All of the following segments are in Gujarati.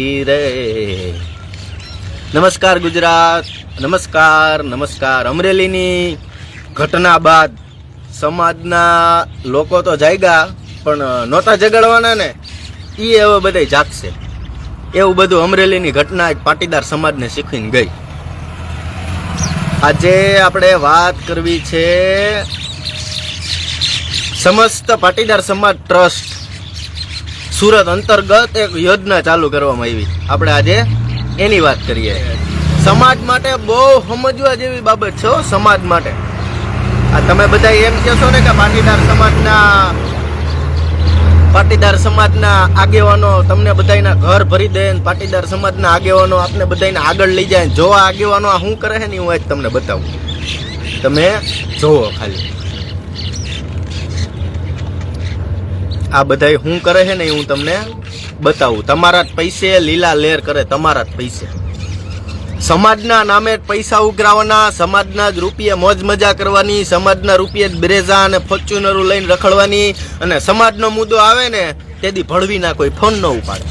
નથી રે. નમસ્કાર ગુજરાત, નમસ્કાર નમસ્કાર. અમરેલીની ઘટના બાદ સમાજના લોકો તો જાગ્યા, પણ નહોતા જગાડવાના ને એ હવે બધા જાગશે. એવું બધું અમરેલીની ઘટના પાટીદાર સમાજને શીખવીને ગઈ. આજે આપણે વાત કરવી છે સમસ્ત પાટીદાર સમાજ ટ્રસ્ટ સુરત અંતર્ગત એક યોજના ચાલુ કરવામાં આવી. આપણે આજે એની વાત કરીએ. સમાજ માટે બહુ સમજવા જેવી બાબત છે. સમાજ માટે આ તમે બધા એમ કહેશો ને કે પાટીદાર સમાજના આગેવાનો તમને બધાના ઘર ભરી દે, પાટીદાર સમાજના આગેવાનો આપણે બધાને આગળ લઈ જાય. જો આ આગેવાનો આ શું કરે છે ને હું આજ તમને બતાવું. તમે જોવો ખાલી આ બધા શું કરે છે ને હું તમને બતાવું. તમારા જ પૈસે લીલા લેર કરે, તમારા જ પૈસે. સમાજના નામે પૈસા ઉઘરાવવાના, સમાજના જ રૂપિયે મોજ મજા કરવાની, સમાજના રૂપિયે જ બ્રેઝા અને ફોર્ચ્યુનરો લઈને રખડવાની, અને સમાજનો મુદ્દો આવે ને તેથી ભળવી ના કોઈ ફોન ન ઉપાડે.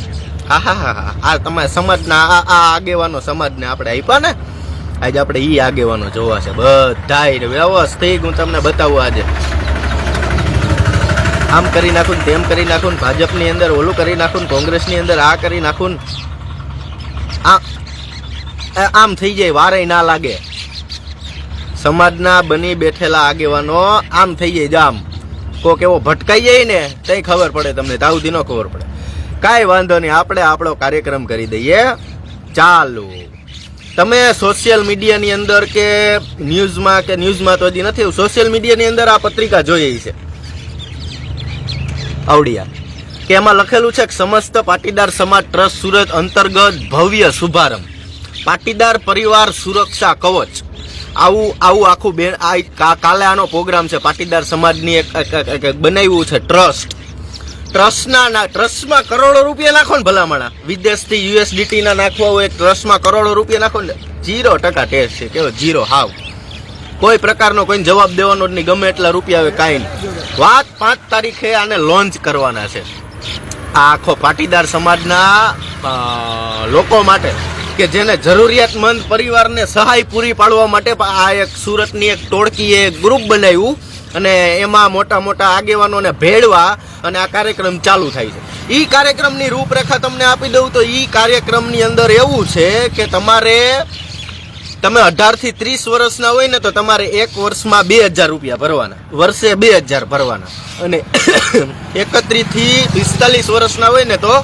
હા હા હા હા. આ તમારા સમાજના આ આગેવાનો સમાજને આપણે આપ્યા ને, આજે આપણે ઈ આગેવાનો જોવા છે બધાય વ્યવસ્થિત. હું તમને બતાવું આજે આમ કરી નાખું ને તેમ કરી નાખું, ભાજપની અંદર ઓલું કરી નાખું, કોંગ્રેસની અંદર આ કરી નાખું. આમ થઈ જાય, વારે ના લાગે. સમાજના બની બેઠેલા આગેવાનો આમ થઈ જાય. જામ કોક એવો ભટકાઈ જાય ને તઈ ખબર પડે તમને, તાવથી ન ખબર પડે. કાંઈ વાંધો નહીં, આપણે આપણો કાર્યક્રમ કરી દઈએ. ચાલો, તમે સોશિયલ મીડિયાની અંદર કે ન્યૂઝમાં તો હજી નથી, સોશિયલ મીડિયાની અંદર આ પત્રિકા જોઈ છે આવડિયા, કે એમાં લખેલું છે કે સમસ્ત પાટીદાર સમાજ ટ્રસ્ટ સુરત અંતર્ગત ભવ્ય શુભારંભ, પાટીદાર પરિવાર સુરક્ષા કવચ. આવું આખું કાલે આનો પ્રોગ્રામ છે. પાટીદાર સમાજની એક બનાવ્યું છે ટ્રસ્ટમાં કરોડો રૂપિયા નાખો ને ભલામણા. વિદેશથી USDT ના નાખવા હોય ટ્રસ્ટમાં કરોડો રૂપિયા નાખો ને 0% ટેક્સ છે. કેવો 0 હાવ. કોઈ પ્રકારનો કોઈને જવાબ દેવાનો જ નહીં, ગમે એટલા રૂપિયા આવે કાંઈ નહીં. વાત 5 તારીખે આને લોન્ચ કરવાના છે. આ આખો પાટીદાર સમાજના લોકો માટે કે જેને જરૂરિયાતમંદ પરિવારને સહાય પૂરી પાડવા માટે આ એક સુરતની એક ટોળકીએ એક ગ્રુપ બનાવ્યું, અને એમાં મોટા મોટા આગેવાનોને ભેળવા અને આ કાર્યક્રમ ચાલુ થાય છે. એ કાર્યક્રમની રૂપરેખા તમને આપી દઉં તો એ કાર્યક્રમની અંદર એવું છે કે તમે 18 થી 30 વર્ષના હોય ને તો તમારે એક વર્ષમાં 2000 રૂપિયા ભરવાના, વર્ષે 2000 ભરવાના, અને 31 થી 45 વર્ષના હોય ને તો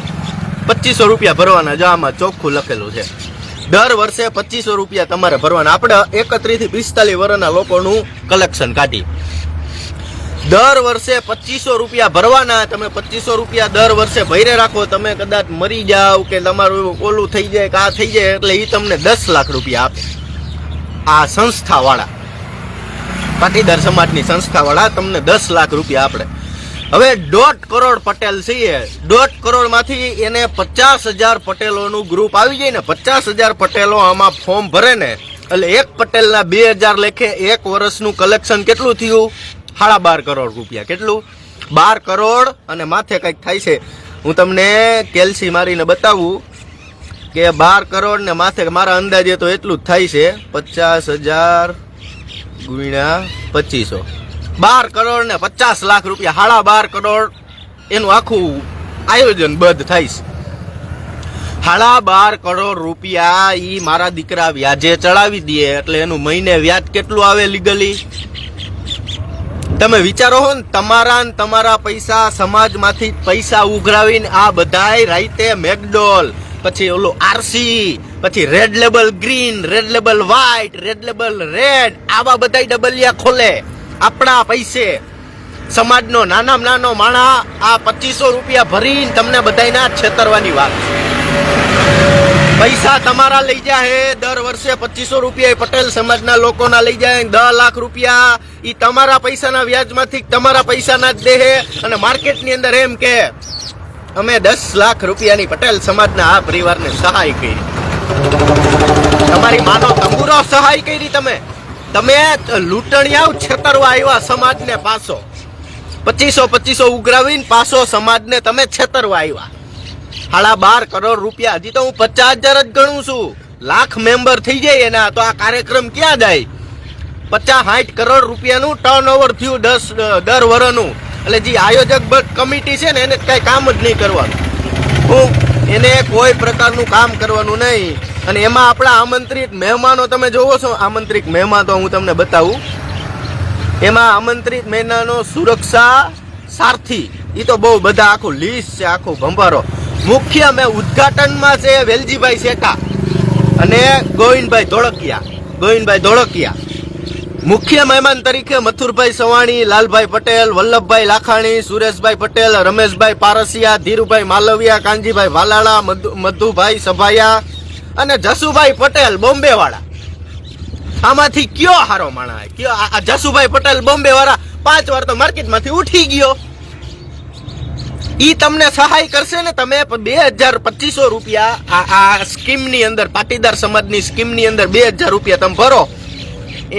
2500 રૂપિયા ભરવાના. જો આમાં ચોખ્ખું લખેલું છે, દર વર્ષે 2500 રૂપિયા તમારે ભરવાના. આપણે 31 થી 45 વર્ષના લોકોનું કલેક્શન કાઢી દર વર્ષે 2500 રૂપિયા ભરવાના. તમે 2500 રૂપિયા દર વર્ષે ભરી રાખો. તમે કદાચ મરી જાવ કે તમારું ઓલું થઈ જાય કે આ થઈ જાય એટલે એ તમને 10 લાખ રૂપિયા આપે. આ સંસ્થાવાળા, પાટીદાર સમાજની સંસ્થાવાળા તમને 10 લાખ રૂપિયા આપે. હવે 1.5 કરોડ પટેલ છીએ. 1.5 કરોડમાંથી એને 50,000 પટેલોનું ગ્રુપ આવી જાય ને, 50,000 પટેલો આમાં ફોર્મ ભરે ને, એટલે એક પટેલના 2000 લેખે એક વર્ષનું કલેક્શન કેટલું થયું? 12.5 કરોડ રૂપિયા. કેટલું? 12 કરોડ અને માથે કંઈક થાય છે. હું તમને કેલ્સી મારીને બતાવું કે 12 કરોડ ને માથે મારા અંદાજે તો એટલું જ થાય છે. 50,000 ગુણ્યા 2500, 12 કરોડ ને 50 લાખ રૂપિયા. 12.5 કરોડ એનું આખું આયોજન બંધ થાય છે. 12.5 કરોડ રૂપિયા ઈ મારા દીકરા વ્યાજે ચડાવી દે એટલે એનું મહિને વ્યાજ કેટલું આવે લીગલી? તમે વિચારો હો ને, તમારા પૈસા સમાજમાંથી પૈસા ઉઘરાવીને આ બધાય રાઈતે મેકડોલ, પછી ઓલું RC, પછી red label green, red label white, red label red, આવા બધાય ડબલિયા ખોલે આપણા પૈસે. સમાજનો નાનામાં નાનો માણા આ 2500 રૂપિયા ભરીને તમને બધાયના છેતરવાની વાત છે. પૈસા તમારા લઈ જાય દર વર્ષે 2500 રૂપિયા પટેલ સમાજના લોકોના લઈ જાય. 10 લાખ રૂપિયા ઈ તમારા પૈસાના વ્યાજમાંથી તમારા પૈસાના જ દેહે, અને માર્કેટની અંદર એમ કે અમે 10 લાખ રૂપિયાની પટેલ સમાજના આ પરિવારને સહાય કરી. તમારી માનો તંબુરો સહાય કરી. તમે લૂંટણિયાઓ છેતરવા આવ્યા સમાજને. પાછો 2500 ઉઘરાવીને પાછો સમાજને તમે છેતરવા આવ્યા. 12.5 કરોડ રૂપિયા. હજી તો હું 50,000 જ ગણું છું. લાખ મેમ્બર થઈ જાય એના તો આ કાર્યક્રમ ક્યાં જાય? 50-60 કરોડ રૂપિયાનું ટર્નઓવર થયું દર વર્ષનું. એટલે જે આયોજક કમિટી છે ને એને કઈ કામ જ નહીં કરવાનું. એને કોઈ પ્રકારનું કામ કરવાનું નહીં. અને એમાં આપણા આમંત્રિત મહેમાનો તમે જોવો છો. આમંત્રિત મહેમાન તો હું તમને બતાવું. એમાં આમંત્રિત મહેમાનો સુરક્ષા સારથી એ તો બહુ બધા આખું લિસ્ટ છે, આખું ભંભારો. મુખ્ય મેં ઉદઘાટનમાં છે વેલજીભાઈ શેઠા અને ગોવિંદભાઈ ધોળકિયા. મુખ્ય મહેમાન તરીકે મથુરભાઈ સવાણી, લાલભાઈ પટેલ, વલ્લભભાઈ લાખાણી, સુરેશભાઈ પટેલ, રમેશભાઈ પારસિયા, ધીરુભાઈ માલવિયા, કાનજીભાઈ વાલાળા, મધુભાઈ સભાયા અને જસુભાઈ પટેલ બોમ્બે વાળા. આમાંથી કયો હારો માણા? કયો આ જસુભાઈ પટેલ બોમ્બે વાળા 5 વાર તો માર્કેટમાંથી ઉઠી ગયો. ઈ તમને સહાય કરશે ને. તમે 2,200 રૂપિયા આ સ્કીમ ની અંદર, પાટીદાર સમાજની સ્કીમ ની અંદર 2,000 રૂપિયા તમે ભરો,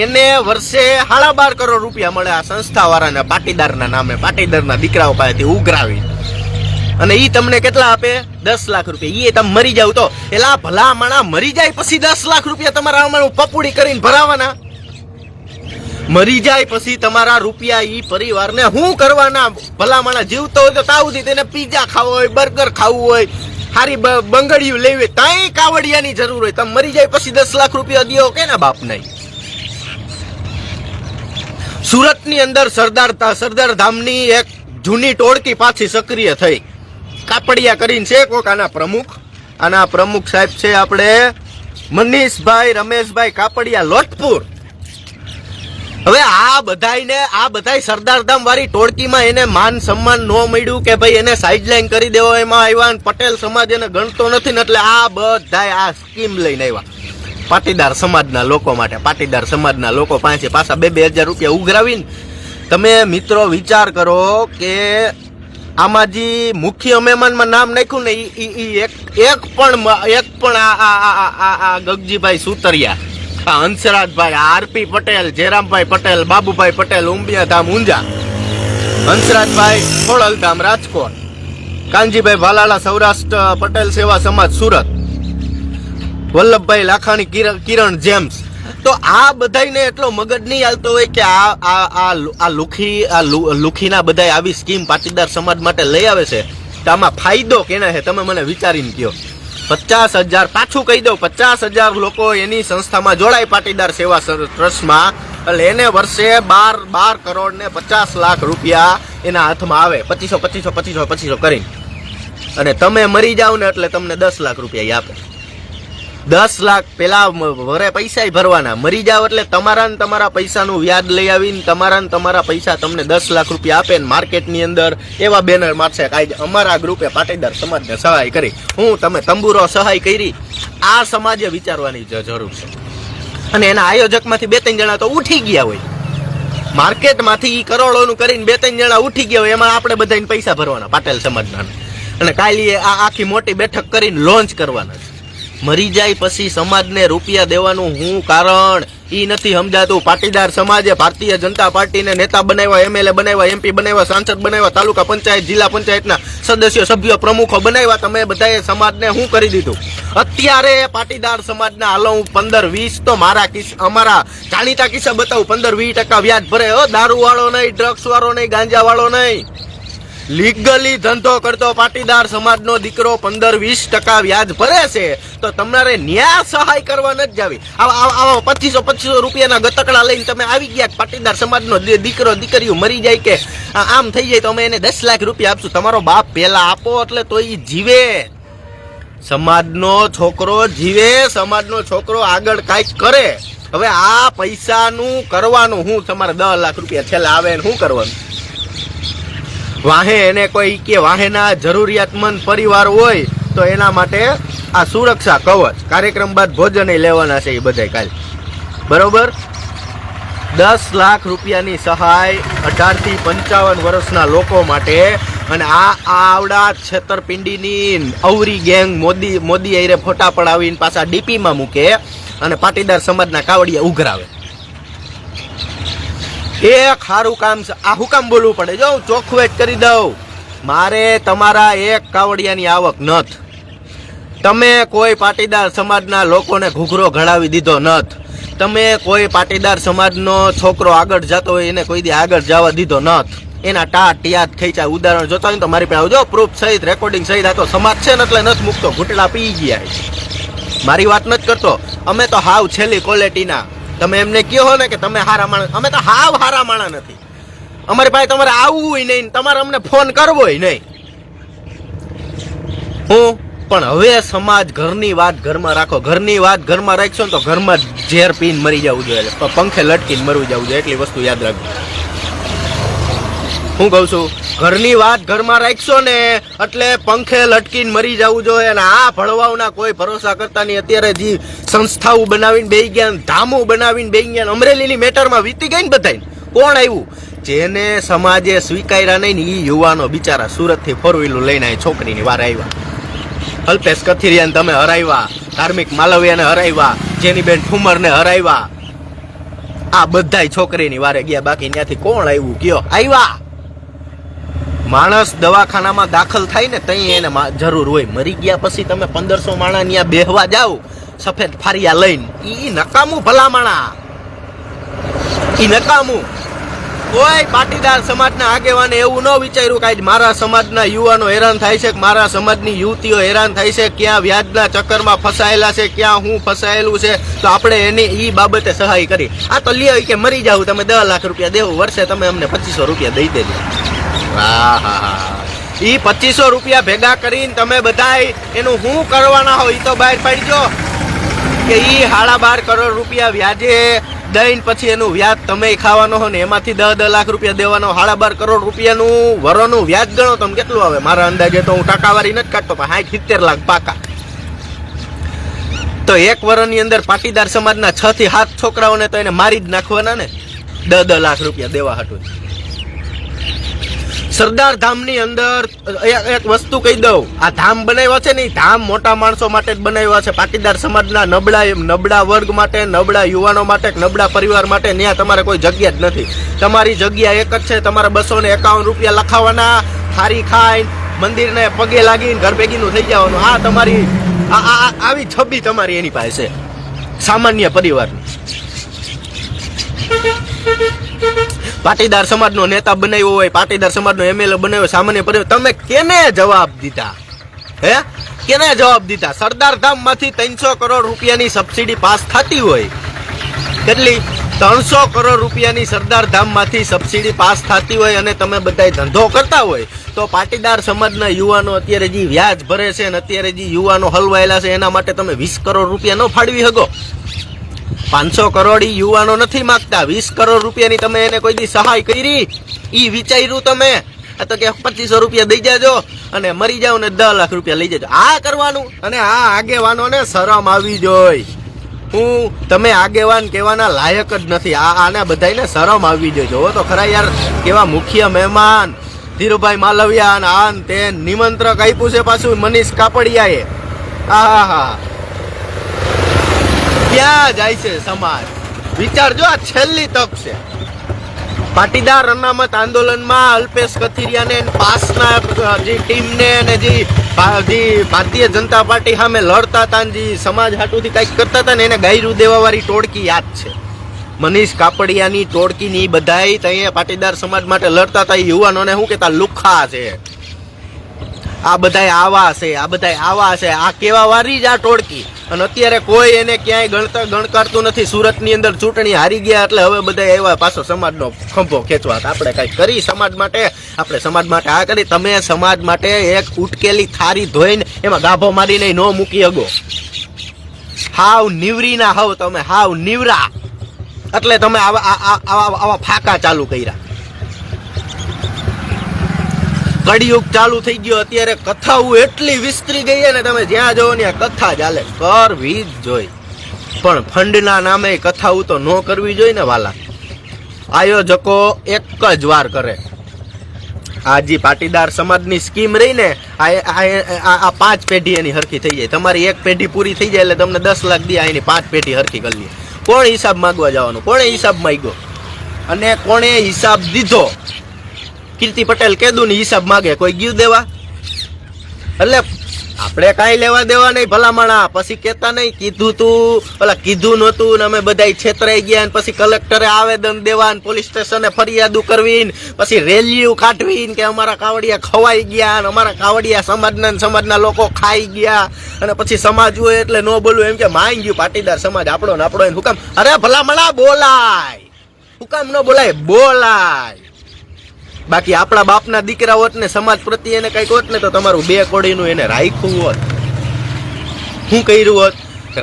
એને વર્ષે 12.5 કરોડ રૂપિયા મળે આ સંસ્થા વાળાને, પાટીદારના નામે, પાટીદારના દીકરાઓ પાસેથી ઉઘરાવી. અને ઈ તમને કેટલા આપે? 10 લાખ રૂપિયા. એ તમે મરી જાવ તો એલા ભલા માણા મરી જાય પછી 10 લાખ રૂપિયા તમારા અમારું પપુડી કરીને ભરાવાના. મરી જાય પછી તમારા રૂપિયા ઈ પરિવારને શું કરવાના? ભલા માણા જીવતો હોય તો તાવથી તેને પીઝા ખાવો હોય, બર્ગર ખાવું હોય, સારી બંગડીયું લેવી હોય, તાઈ કાવડિયાની જરૂર હોય. તમે મરી જાય પછી 10 લાખ રૂપિયા દો કેના બાપ નહીં? સુરતની અંદર સરદાર ધામની એક જૂની ટોળકી પાછી સક્રિય થઈ. કાપડિયા કરીને છે કોક આના પ્રમુખ સાહેબ છે આપણે મનીષભાઈ રમેશભાઈ કાપડિયા લોટપુર. હવે આ બધાય સરદાર ધામ વાળી ટોળકીમાં એને માન સન્માન ન મળ્યું કે ભાઈ એને સાઇડલાઈન કરી દેવો એમાં આવ્યા. પટેલ સમાજ એને ગણતો નથી ને એટલે આ બધાય આ સ્કીમ લઈને આવ્યા પાટીદાર સમાજના લોકો માટે. પાટીદાર સમાજના લોકો પાસે પાછા 2,000 રૂપિયા ઉઘરાવીને તમે મિત્રો વિચાર કરો કે આમાં જે મુખ્ય મહેમાનમાં નામ નાખ્યું ને એક પણ આ ગગજીભાઈ સુતરિયા, હંસરાજભાઈ, આરપી પટેલ, જયરામભાઈ પટેલ, બાબુભાઈ પટેલ ઉંબિયા ધામ ઊંઝા, હંસરાજભાઈ ખોડલધામ રાજકોટ, કાનજીભાઈ ભાલાળા સૌરાષ્ટ્ર પટેલ સેવા સમાજ સુરત, વલ્લભભાઈ લાખાણી કિરણ જેમ્સ. તો આ બધાને એટલો મગજ નહીં હાલતો હોય કે આ લુખીના બધા આવી સ્કીમ પાટીદાર સમાજ માટે લઈ આવે છે તો આમાં ફાયદો કેના છે? તમે મને વિચારીને કહો. 50,000 પાછું કહી દઉં, 50,000 લોકો એની સંસ્થામાં જોડાય પાટીદાર સેવા ટ્રસ્ટમાં, એટલે એને વર્ષે 12 કરોડ ને 50 લાખ રૂપિયા એના હાથમાં આવે. 2500 કરીને. અને તમે મરી જાવ ને એટલે તમને 10 લાખ રૂપિયા આપે. 10 લાખ પેલા વરે પૈસા ભરવાના. મરી જાવ એટલે તમારા પૈસાનું વ્યાજ લઈ આવીને તમારા પૈસા તમને 10 લાખ રૂપિયા આપે. માર્કેટની અંદર એવા બેનર મારશે કે અમારા ગ્રુપે પાટીદાર સમાજને સહાય કરી. તમે તંબુરો સહાય કરી. આ સમાજે વિચારવાની જરૂર છે. અને એના આયોજકમાંથી 2-3 જણા તો ઉઠી ગયા હોય. માર્કેટમાંથી કરોડોનું કરીને 2-3 જણા ઉઠી ગયા હોય. એમાં આપણે બધાને પૈસા ભરવાના પાટેલ સમાજના. અને કાલે આ આખી મોટી બેઠક કરીને લોન્ચ કરવાના છે. મરી જાય પછી સમાજને રૂપિયા દેવાનું શું કારણ ઈ નથી સમજાતું. પાટીદાર સમાજે ભારતીય જનતા પાર્ટીને નેતા બનાવ્યા, MLA બનાવ્યા, MP બનાવ્યા, સાંસદ બનાવ્યા, તાલુકા પંચાયત, જિલ્લા પંચાયતના સદસ્યો, સભ્યો, પ્રમુખો બનાવ્યા. તમે બધાએ સમાજને શું કરી દીધું? અત્યારે પાટીદાર સમાજના હાલો હું 15-20 તો અમારા જાણીતા કિસ્સા બતાવું. 15-20% વ્યાજ ભરે. દારૂ વાળો નહીં, ડ્રગ્સ વાળો નહીં, ગાંજા વાળો નહીં, લીગલી ધંધો કરતો પાટીદાર સમાજનો દીકરો 15-20% વ્યાજ ભરે છે. તો તમારે ન્યાય સહાય કરવા નથી જાવી. આવા 2500 રૂપિયાના ગતકડા લઈને તમે આવી ગયા. પાટીદાર સમાજનો દીકરો દીકરીઓ મરી જાય કે આમ થઈ જાય તો અમે એને 10 લાખ રૂપિયા આપશું. તમારો બાપ પેલા આપો એટલે તો એ જીવે. સમાજનો છોકરો જીવે, સમાજનો છોકરો આગળ કાંઈક કરે. હવે આ પૈસાનું કરવાનું હું? તમારે 10 લાખ રૂપિયા છેલ્લા આવે ને શું કરવાનું? વાહે એને કોઈ કે વાહેના જરૂરિયાતમંદ પરિવાર હોય તો એના માટે આ સુરક્ષા કવચ કાર્યક્રમ બાદ ભોજન લેવાના છે એ બધા કાલે. બરોબર? 10 લાખ રૂપિયાની સહાય 18 થી 55 વર્ષના લોકો માટે. અને આ આવડા છેતરપિંડીની અવરી ગેંગ મોદી આરે ફોટા પડાવીને પાછા ડીપીમાં મૂકે અને પાટીદાર સમાજના કાવડિયા ઉઘરાવે. એક સારું કામ છે. આ હુકામ બોલવું પડે? જો ચોખ્ખું જ કરી દઉં. મારે તમારા એક કાવડિયાની આવક નથ. તમે કોઈ પાટીદાર સમાજના લોકોને ઘૂઘરો ઘડાવી દીધો નથ. તમે કોઈ પાટીદાર સમાજનો છોકરો આગળ જતો હોય એને કોઈ દી આગળ જવા દીધો નથ. એના ટાટ યાદ ખેંચા ઉદાહરણ જોતા હોય તો મારી પાસે આવજો, પ્રૂફ સહિત, રેકોર્ડિંગ સહિત. આ તો સમાજ છે ને એટલે નથી મૂકતો, ઘૂંટડા પી ગયા. મારી વાત નથી કરતો. અમે તો હાવ છેલ્લી ક્વોલિટીના. તમે એમને કહો ને કે તમે હારા માણસ, અમે તો હાવ હારા માણસ નથી. અમારી પાસે તમારે આવવું નહીં, તમારે અમને ફોન કરવો નહીં. હું પણ હવે સમાજ ઘરની વાત ઘરમાં રાખો. ઘરની વાત ઘરમાં રાખશો ને તો ઘરમાં ઝેર પીને મરી જવું જોઈએ, પંખે લટકીને મરવું જવું જોઈએ. એટલી વસ્તુ યાદ રાખજો. હું કહું છું, ઘરની વાત ઘરમાં રાખશો ને એટલે પંખે લટકીને મરી જવું જોઈએ. અને આ ભળવાઓના કોઈ ભરોસા કરતા નહીં. અત્યારે જે સંસ્થાઓ બનાવીને બેસી ગયા, ધામો બનાવીને બેસી ગયા, અમરેલીની મેટરમાં વીતી ગઈ ને બધાને. કોણ આવ્યું? જેને સમાજે સ્વીકાર્યા નહીં ને એ યુવાનો બિચારા સુરતથી ફોર વ્હીલર લઈને આવી છોકરીની વાર આવ્યા. અલ્પેશ કથિરિયાને તમે હરાવ્યા, ધાર્મિક માલવિયાને હરાવ્યા, જેનીબેન ઠુમરને હરાવ્યા. આ બધાય છોકરીની વારે ગયા. બાકી ત્યાંથી કોણ આવ્યું કયો? આવ્યા. માણસ દવાખાનામાં દાખલ થાય ને તઈ એને જરૂર હોય. મરી ગયા પછી તમે 1500 માણા ત્યાં બેહવા જાઓ સફેદ ફારિયા લઈને, ઈ નકામું ભલામણા. ઈ નકામું. કોઈ પાટીદાર સમાજના આગેવાને એવું ન વિચાર્યું કે મારા સમાજના યુવાનો હેરાન થાય છે, મારા સમાજની યુવતીઓ હેરાન થાય છે, ક્યાં વ્યાજના ચક્કરમાં ફસાયેલા છે, ક્યાં હું ફસાયેલું છે, તો આપણે એની ઈ બાબતે સહાય કરી. આ તો લ્યો કે મરી જાવ તમે 10 લાખ રૂપિયા દેવું, વર્ષે તમે અમને 2500 રૂપિયા દઈ દેજો. ઈ 2500 રૂપિયા ભેગા કરીને તમે બધાય એનું શું કરવાના હો ઈ તો બહાર પાડજો. કે ઈ 12.5 કરોડ રૂપિયા વ્યાજે દઈને પછી એનું વ્યાજ તમે ખાવાનો હો ને એમાંથી 10 લાખ રૂપિયા દેવાનો. 12.5 કરોડ રૂપિયાનું વરોનું વ્યાજ ગણો તમે કેટલું આવે? મારા અંદાજે તો હું ટકાવારી નથી કાઢતો પણ 60-70 લાખ પાકા. તો એક વરની અંદર પાટીદાર સમાજના 6 થી 7 છોકરાઓને તો એને મારી જ નાખવાના ને 10 લાખ રૂપિયા દેવા હાટું. સરદાર ધામની અંદર એક વસ્તુ કહી દઉં, આ ધામ બનાવ્યો છે ને, ધામ મોટા માણસો માટે જ બનાવ્યા છે. પાટીદાર સમાજના નબળા વર્ગ માટે, નબળા યુવાનો માટે, નબળા પરિવાર માટે ત્યાં તમારે કોઈ જગ્યા જ નથી. તમારી જગ્યા એક જ છે, તમારે 251 રૂપિયા લખાવાના, થારી ખાઈને મંદિરને પગે લાગીને ઘર ભેગીનું થઈ જવાનું. આ તમારી આવી છબી તમારી એની પાસે છે સામાન્ય પરિવારની. પાટીદાર સમાજનો નેતા બનાવ્યો હોય, પાટીદાર સમાજનો એમએલએ બનાવ્યો, સામાન્ય પરિવાર, તમે કેને જવાબ દીધા? હે, કેને જવાબ દીધા? સરદાર ધામમાંથી 300 કરોડ રૂપિયાની સબસિડી પાસ થતી હોય, કેટલી? 300 કરોડ રૂપિયાની સરદાર ધામમાંથી સબસિડી પાસ થતી હોય અને તમે બધાય ધંધો કરતા હોય, તો પાટીદાર સમાજના યુવાનો અત્યારે જે વ્યાજ ભરે છે અને અત્યારે જે યુવાનો હલવાયેલા છે એના માટે તમે 20 કરોડ રૂપિયા ન ફાળવી શકો? 500 કરોડ યુવાનો નથી માંગતા, 20 કરોડ રૂપિયાની તમે એને કોઈ દી સહાય કરી? ઈ વિચાર્યું તમે? આ તો કે 2500 રૂપિયા દઈ જાજો અને મરી જાવ ને 10 લાખ રૂપિયા લઈ જાજો. આ કરવાનું? અને આ આગેવાનોને શરમ આવી જોઈએ. હું તમે આગેવાન કહેવાના લાયક જ નથી. આને બધાને શરમ આવી જોઈએ. જોવો તો ખરા યાર, કેવા મુખ્ય મહેમાન ધીરુભાઈ માલવિયા અને આન તે નિમંત્રક આપ્યું છે પાછું મનીષ કાપડિયાએ. આહા, ક્યાં જાય છે સમાજ? વિચારજો, આ છેલ્લી તક છે. પાટીદાર અનામત આંદોલનમાં અલ્પેશ કથિરિયાને પાસના જે ટીમને અને જે ભારતીય જનતા પાર્ટી સામે લડતા હતા ને જે સમાજ હાટુથી કંઈક કરતા હતા ને એને ગાયરું દેવાવાળી ટોળકી યાદ છે. મનીષ કાપડિયાની ટોળકીની બધાય ત્યાં પાટીદાર સમાજ માટે લડતા હતા. યુવાનોને શું કહેતા? લુખ્ખા છે. આ બધાય આવા છે, આ બધાય આવા છે. આ કેવા વારી જ આ ટોળકી. અને અત્યારે કોઈ એને ક્યાંય ગણકારતું નથી. સુરતની અંદર ચૂંટણી હારી ગયા એટલે હવે બધા આવ્યા પાછો સમાજનો ખંભો ખેંચવા. આપણે કઈ કરી સમાજ માટે? આપણે સમાજ માટે આ કરી? તમે સમાજ માટે એક ઉટકેલી થારી ધોઈને એમાં ગાભો મારીને ન મૂકી શકો. હાવ નીવરી ના હોવ તમે, હાવ નીવરા. એટલે તમે આવા ફાકા ચાલુ કર્યા. કળિયુગ ચાલુ થઈ ગયો. અત્યારે કથાઓ એટલી વિસ્તરી ગઈ ને, તમે જ્યાં જાઓ ત્યાં કથા ચાલે. કરવી જ જોઈ, પણ ફંડના નામે કથાઓ તો ન કરવી જોઈએ ને વાલા. આયોજકો એક જ વાર કરે. આ જે પાટીદાર સમાજની સ્કીમ રહી ને, આ 5 પેઢી એની હરખી થઈ જાય. તમારી 1 પેઢી પૂરી થઈ જાય એટલે તમને 10 લાખ દે, એની 5 પેઢી હરખી કરી લે. કોણ હિસાબ માંગવા જવાનું? કોણે હિસાબ માંગ્યો અને કોણે હિસાબ દીધો? કીર્તિ પટેલ કેદું ની હિસાબ માગે, કોઈ ગયું દેવા? એટલે આપણે કાંઈ લેવા દેવા નહીં ભલામણા. પછી કેતા નહીં કીધું તું, ઓલા કીધું નહોતું ને અમે બધા છેતરાઈ ગયા ને પછી કલેક્ટરે આવેદન દેવા ને પોલીસ સ્ટેશને ફરિયાદો કરવી ને પછી રેલીઓ કાઢવી કે અમારા કાવડિયા ખવાઈ ગયા ને અમારા કાવડિયા સમાજના લોકો ખાઈ ગયા અને પછી સમાજ હોય એટલે ન બોલવું એમ કે માંગ ગયું પાટીદાર સમાજ આપણો ને આપણો. હું કામ? અરે ભલામણા બોલાય, હું કામ ન બોલાય? બોલાય. બાકી આપણા બાપના દીકરા હોત ને સમાજ પ્રત્યે એને કઈક હોત ને તો તમારું 2 કોડીનું એને રાખ્યું હોત. શું કર્યું હોત?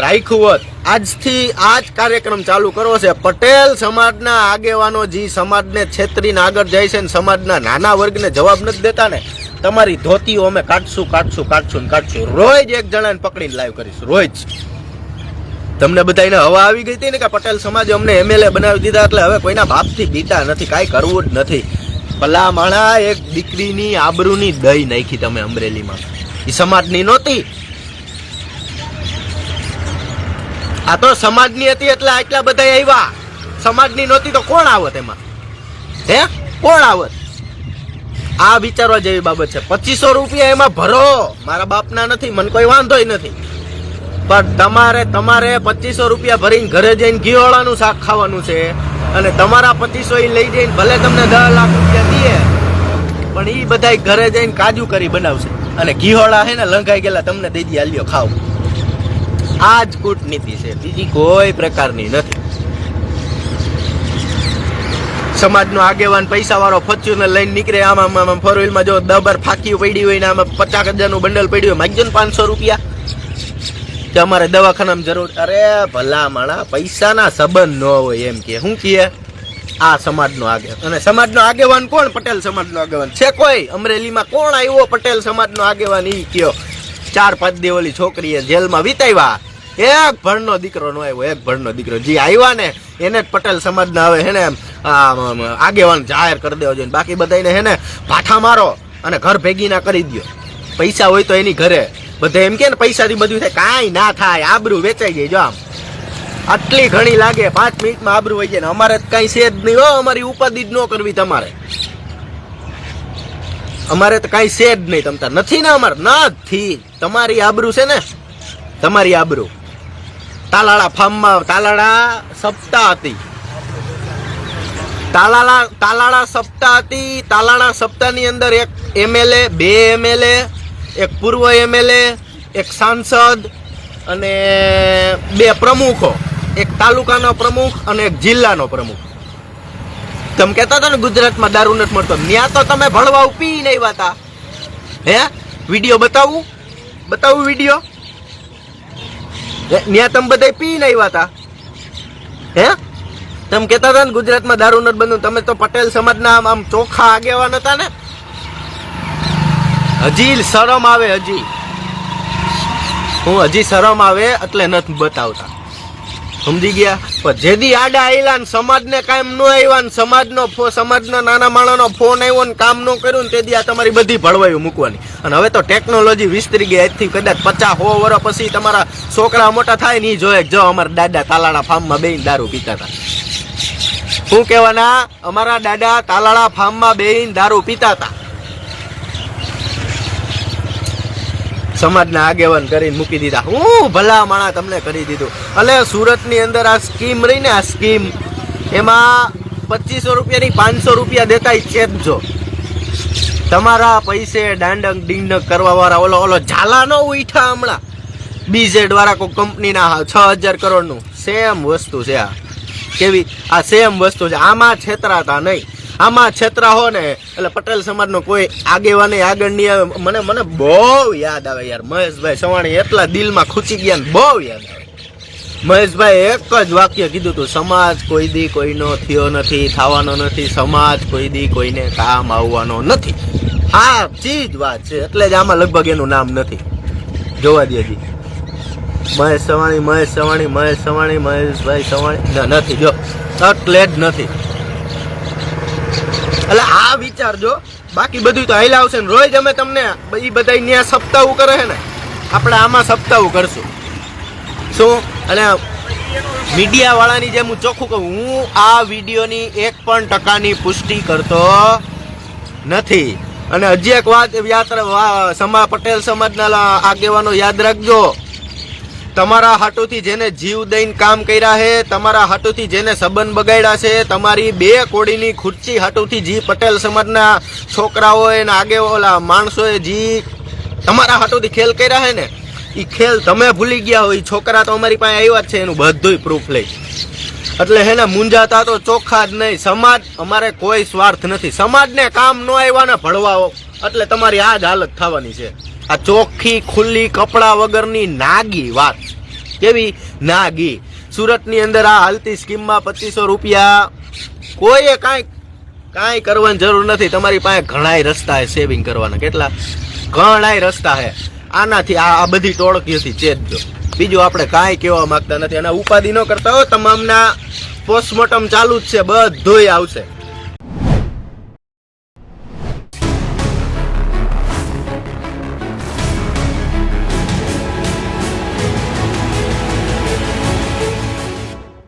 રાખ્યું હોત. આજથી આ જ કાર્યક્રમ ચાલુ કરવો છે. પટેલ સમાજના આગેવાનો જે સમાજને છેતરીને આગળ જાય છે ને સમાજના નાના વર્ગને જવાબ નથી દેતા ને, તમારી ધોતીઓ અમે કાઢશું. રોજ એક જણાને પકડીને લાઈવ કરીશું. રોજ તમને બધાને હવા આવી ગઈ હતી ને કે પટેલ સમાજે અમને MLA બનાવી દીધા એટલે હવે કોઈના બાપથી બીતા નથી, કાંઈ કરવું જ નથી. ભલા માણા એક દીકરીની આબરૂની દઈ નાખી તમે અમરેલીમાં. એ સમાજની નહોતી, આ તો સમાજની હતી એટલે આટલા બધા આવ્યા. સમાજની નહોતી તો કોણ આવત એમાં? હે, કોણ આવત? આ વિચારવા જેવી બાબત છે. 2500 રૂપિયા એમાં ભરો, મારા બાપના નથી, મને કોઈ વાંધોય નથી, પણ તમારે 2500 રૂપિયા ભરીને ઘરે જઈને ઘીવાળાનું શાક ખાવાનું છે અને તમારા 2500 લઈ જઈને ભલે તમને 10 લાખ રૂપિયા દે પણ એ બધા ઘરે જઈને કાજુ કરી બનાવશે અને ઘીવાળા છે ને લંઘાઈ ગયેલા તમને દઈ દે, હાલ્યો ખાવ. આ જ કૂટનીતિ છે, બીજી કોઈ પ્રકારની નથી. સમાજનો આગેવાન પૈસા વાળો ફોર્ચ્યુનર લઈને નીકળે, આમાં 4 વ્હીલમાં જો દબર ફાંકી પડી હોય ને આમાં 50,000નું બંડલ પડ્યું હોય, માગજો ને 500 રૂપિયા કે અમારે દવાખાનામાં જરૂર. અરે ભલા માણા, પૈસાના સંબંધ ન હોય એમ કે શું કહે આ સમાજનો આગેવાન. અને સમાજનો આગેવાન કોણ? પટેલ સમાજનો આગેવાન છે કોઈ? અમરેલીમાં કોણ આવ્યો પટેલ સમાજનો આગેવાન? ઈ કયો. 4-5 દી ઓલી છોકરીએ જેલમાં વિતાવ્યા, એક ભણનો દીકરો નો આવ્યો, એક ભણનો દીકરો. જે આવ્યા ને એને જ પટેલ સમાજના હવે હેને આગેવાન જાહેર કરી દેવો જોઈએ. બાકી બધાને હેને પાઠા મારો અને ઘર ભેગી ના કરી દો. પૈસા હોય તો એની ઘરે બધા એમ કે ને પૈસાથી બધું થાય, કાંઈ ના થાય. આબરૂ વેચાઈ જાય. જો આમ આટલી ઘણી લાગે, 5 મિનિટમાં આબરૂ વહી જાય ને. અમારે કઈ છે જ નહીં હો, અમારી ઉપાધિ જ ન કરવી તમારે. અમારે તો કઈ છે જ નહીં, તમતા નથી ને અમારે નથી. તમારી આબરૂ છે ને, તમારી આબરૂ. તાલાળા ફાર્મમાં તાલાળા સપ્તાહ હતી, તાલાળા સપ્તાહ હતી. તાલાળા સપ્તાહની અંદર એક MLA, 2 MLA, એક પૂર્વ MLA, એક સાંસદ અને 2 પ્રમુખો, એક તાલુકાનો પ્રમુખ અને એક જિલ્લાનો પ્રમુખ. તમે કહેતા હતા ને ગુજરાતમાં દારૂ નથી મળતો, ત્યાં તો તમે ભણવા પીને આવ્યા હતા. હે, વિડીયો બતાવું વિડીયો. ત્યાં તમે બધા પીને આવ્યા હતા. હે, તમે કહેતા હતા ને ગુજરાતમાં દારૂ નથી બંધ. તમે તો પટેલ સમાજના આમ ચોખ્ખા આગેવાન હતા ને. હજી શરમ આવે, હજી શરમ આવે એટલે નથી બતાવતા. સમજી ગયા? પણ જેદી આડા આયલા ને સમાજને કામ ન આવ્યા ને સમાજના નાના માણસનો ફોન આવ્યો ને કામ ન કર્યું ને તેથી આ તમારી બધી ભળવાયું મૂકવાની. અને હવે તો ટેકનોલોજી વિસ્તરી ગઈ. આજથી કદાચ 50-100 વર્ષ પછી તમારા છોકરા મોટા થાય ને એ જોયે જો અમારા દાદા તાલાળા ફાર્મમાં બેહીને દારૂ પીતા હતા. શું કહેવાના? અમારા દાદા તાલાળા ફાર્મમાં બેહીને દારૂ પીતા હતા. સમાજના આગેવાન કરીને મૂકી દીધા. હું ભલા માણા તમને કરી દીધું. એટલે સુરતની અંદર આ સ્કીમ રહી ને, આ સ્કીમ એમાં 2500 રૂપિયાની 500 રૂપિયા દેતા ચેપજો. તમારા પૈસે દાંડક ડીંડક કરવા વાળા ઓલો ઝાલા નો ઉઠા હમણાં BZ વાળા કોઈ કંપનીના 6000 કરોડનું સેમ વસ્તુ છે. આ કેવી? આ સેમ વસ્તુ છે. આમાં છેતરાતા નહીં. આમાં છેતરા હો ને એટલે પટેલ સમાજનો કોઈ આગેવાની આગળ નહીં આવે. મને બહુ યાદ આવે યાર, મહેશભાઈ સવાણી એટલા દિલમાં ખૂચી ગયા ને બહુ યાદ આવે. મહેશભાઈ એક જ વાક્ય કીધું હતું, સમાજ કોઈ દી કોઈનો થયો નથી, થવાનો નથી. સમાજ કોઈ દી કોઈને કામ આવવાનો નથી. આ ચીજ વાત છે, એટલે જ આમાં લગભગ એનું નામ નથી. જોવા દે હજી મહેશભાઈ સવાણી નથી. જો એટલે જ નથી. એટલે આ વિચારજો. બાકી બધું તો હાઈલા આવશે ને. રોજ અમે તમને એ બધા ત્યાં સપ્તાહ કરે છે ને, આપણે આમાં સપ્તાહ કરશું. શું? અને મીડિયા વાળાની જેમ હું ચોખ્ખું કહું, હું આ વિડીયોની 1% પુષ્ટિ કરતો નથી. અને હજી એક વાત પટેલ સમાજના આગેવાનો યાદ રાખજો, તમારા હાટુથી જેને જીવ દઈને કામ કર્યા છે, તમારા હાટુથી જેને સંબંધ બગાડ્યા છે, તમારી 2 કોડીની ખુરચી હાટુથી જી પટેલ સમાજના છોકરાઓએ ને આગેવાલા માણસોએ જી તમારા હાટુથી ખેલ કર્યા છે ને, એ ખેલ તમે ભૂલી ગયા હોય. છોકરા તો અમારી પાસે આવ્યા જ છે, એનું બધુંય પ્રૂફ લઈ. એટલે હે ને મૂંઝાતા તો ચોખ્ખા જ નહીં. સમાજ, અમારે કોઈ સ્વાર્થ નથી. સમાજને કામ ન આવ્યા ને ભળવાઓ એટલે તમારી આ જ હાલત થવાની છે. આ ચોખ્ખી ખુલ્લી કપડા વગરની નાગી વાત. કેવી નાગી? સુરતની અંદર આ હાલતી સ્કીમમાં 2500 રૂપિયા કોઈએ કાંઈ કરવાની જરૂર નથી. તમારી પાસે ઘણાય રસ્તા છે સેવિંગ કરવાના. કેટલા ઘણાય રસ્તા છે. આનાથી આ બધી ટોળકીઓથી ચેતજો. બીજું આપણે કાંઈ કહેવા માંગતા નથી. અને ઉપાધિ ન કરતા હો, તમામના પોસ્ટમોર્ટમ ચાલુ જ છે, બધુંય આવશે.